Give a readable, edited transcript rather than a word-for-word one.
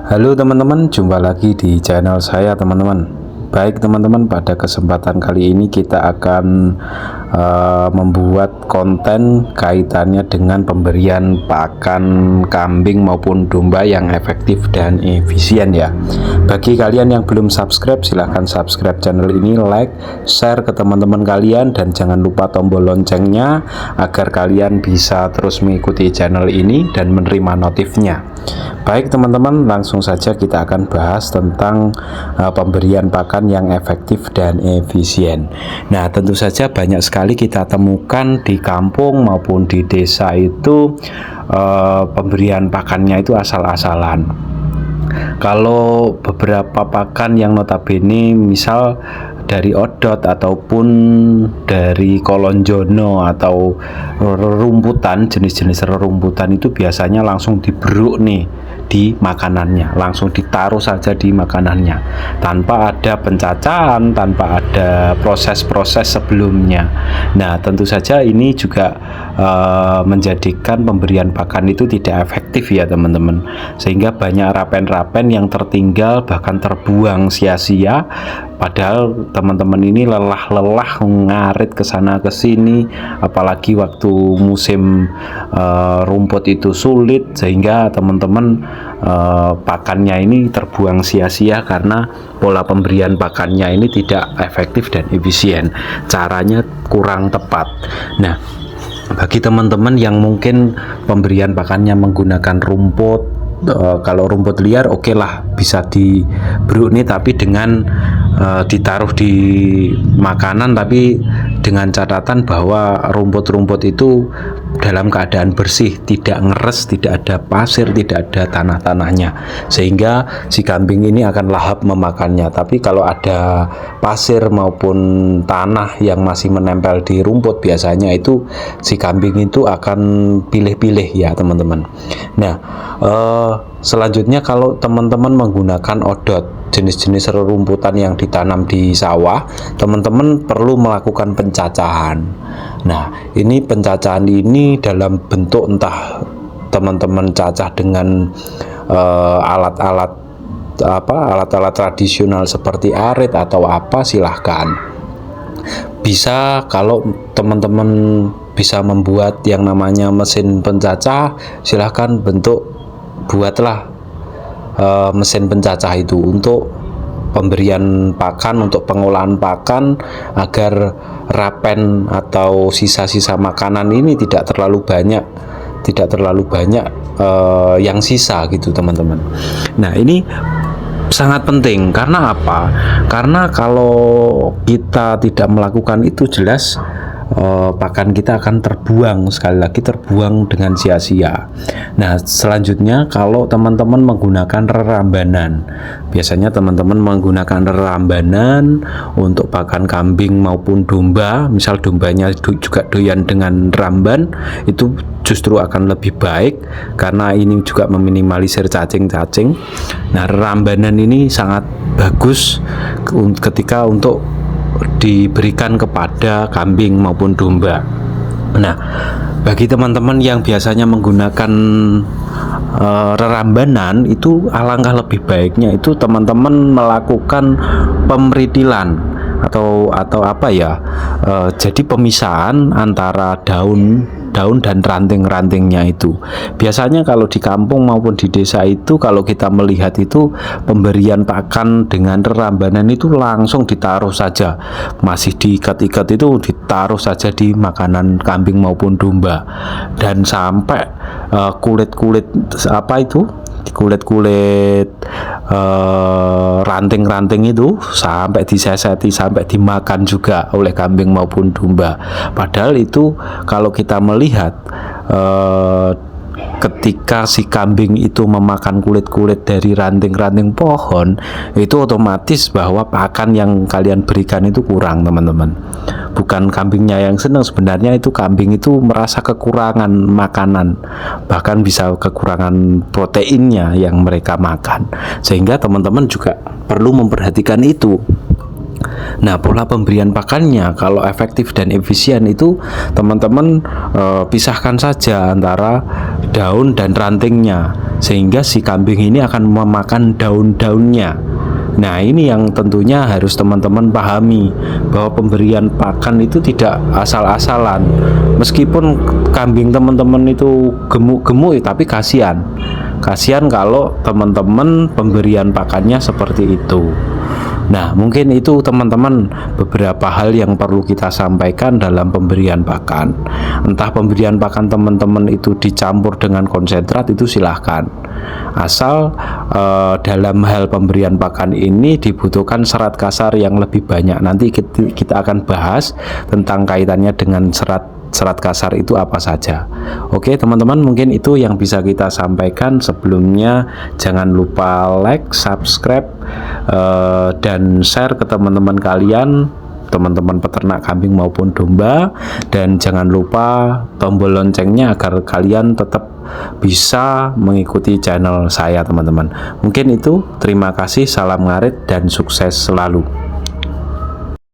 Halo teman-teman, jumpa lagi di channel saya teman-teman. Baik teman-teman, pada kesempatan kali ini kita akan membuat konten kaitannya dengan pemberian pakan kambing maupun domba yang efektif dan efisien ya. Bagi kalian yang belum subscribe, silahkan subscribe channel ini, like, share ke teman-teman kalian, dan jangan lupa tombol loncengnya agar kalian bisa terus mengikuti channel ini dan menerima notifnya. Baik teman-teman, langsung saja kita akan bahas tentang pemberian pakan yang efektif dan efisien. Nah, tentu saja banyak sekali kita temukan di kampung maupun di desa itu pemberian pakannya itu asal-asalan. Kalau beberapa pakan yang notabene misal dari odot ataupun dari kolonjono atau rerumputan, jenis-jenis rerumputan itu biasanya langsung diberuk nih di makanannya, langsung ditaruh saja di makanannya tanpa ada pencacahan, tanpa ada proses-proses sebelumnya. Nah, tentu saja ini juga menjadikan pemberian pakan itu tidak efektif ya teman-teman, sehingga banyak rapen-rapen yang tertinggal bahkan terbuang sia-sia. Padahal teman-teman ini lelah-lelah ngarit ke sana ke sini, apalagi waktu musim rumput itu sulit, sehingga teman-teman pakannya ini terbuang sia-sia karena pola pemberian pakannya ini tidak efektif dan efisien, caranya kurang tepat. Nah, bagi teman-teman yang mungkin pemberian pakannya menggunakan rumput, kalau rumput liar oke lah bisa diberuk nih, tapi dengan ditaruh di makanan, tapi dengan catatan bahwa rumput-rumput itu dalam keadaan bersih, tidak ngeres, tidak ada pasir, tidak ada tanah-tanahnya, sehingga si kambing ini akan lahap memakannya. Tapi kalau ada pasir maupun tanah yang masih menempel di rumput, biasanya itu si kambing itu akan pilih-pilih ya teman-teman. Nah, selanjutnya kalau teman-teman menggunakan odot, jenis-jenis rerumputan yang ditanam di sawah, teman-teman perlu melakukan pencacahan. Nah, ini pencacahan ini dalam bentuk entah teman-teman cacah dengan alat-alat tradisional seperti arit atau apa, silahkan. Bisa kalau teman-teman bisa membuat yang namanya mesin pencacah, silahkan buatlah mesin pencacah itu untuk pemberian pakan, untuk pengolahan pakan, agar rapen atau sisa-sisa makanan ini tidak terlalu banyak yang sisa gitu teman-teman. Nah, ini sangat penting. Karena apa? Karena kalau kita tidak melakukan itu, jelas pakan kita akan terbuang, sekali lagi terbuang dengan sia-sia. Nah, selanjutnya kalau teman-teman menggunakan rerambanan, biasanya teman-teman menggunakan rerambanan untuk pakan kambing maupun domba, misal dombanya juga doyan dengan ramban, itu justru akan lebih baik karena ini juga meminimalisir cacing-cacing. Nah, rerambanan ini sangat bagus ketika untuk diberikan kepada kambing maupun domba. Nah, bagi teman-teman yang biasanya menggunakan rerambanan, itu alangkah lebih baiknya itu teman-teman melakukan pemritilan atau apa ya, jadi pemisahan antara daun dan ranting-rantingnya itu. Biasanya kalau di kampung maupun di desa itu, kalau kita melihat itu pemberian pakan dengan rerambanan itu langsung ditaruh saja, masih diikat-ikat itu ditaruh saja di makanan kambing maupun domba, dan sampai kulit-kulit ranting-ranting itu sampai diseseti, sampai dimakan juga oleh kambing maupun domba. Padahal itu kalau kita melihat ketika si kambing itu memakan kulit-kulit dari ranting-ranting pohon, itu otomatis bahwa pakan yang kalian berikan itu kurang teman-teman. Bukan kambingnya yang senang, sebenarnya itu kambing itu merasa kekurangan makanan, bahkan bisa kekurangan proteinnya yang mereka makan, sehingga teman-teman juga perlu memperhatikan itu. Nah, pola pemberian pakannya kalau efektif dan efisien itu teman-teman pisahkan saja antara daun dan rantingnya, sehingga si kambing ini akan memakan daun-daunnya. Nah, ini yang tentunya harus teman-teman pahami, bahwa pemberian pakan itu tidak asal-asalan. Meskipun kambing teman-teman itu gemuk-gemuk, tapi kasihan kalau teman-teman pemberian pakannya seperti itu. Nah, mungkin itu teman-teman beberapa hal yang perlu kita sampaikan dalam pemberian pakan. Entah pemberian pakan teman-teman itu dicampur dengan konsentrat, itu silahkan. Asal dalam hal pemberian pakan ini dibutuhkan serat kasar yang lebih banyak. Nanti kita akan bahas tentang kaitannya dengan serat kasar itu apa saja. Oke teman-teman, mungkin itu yang bisa kita sampaikan. Sebelumnya jangan lupa like, subscribe, dan share ke teman-teman kalian, teman-teman peternak kambing maupun domba, dan jangan lupa tombol loncengnya agar kalian tetap bisa mengikuti channel saya teman-teman. Mungkin itu, terima kasih, salam ngarit dan sukses selalu.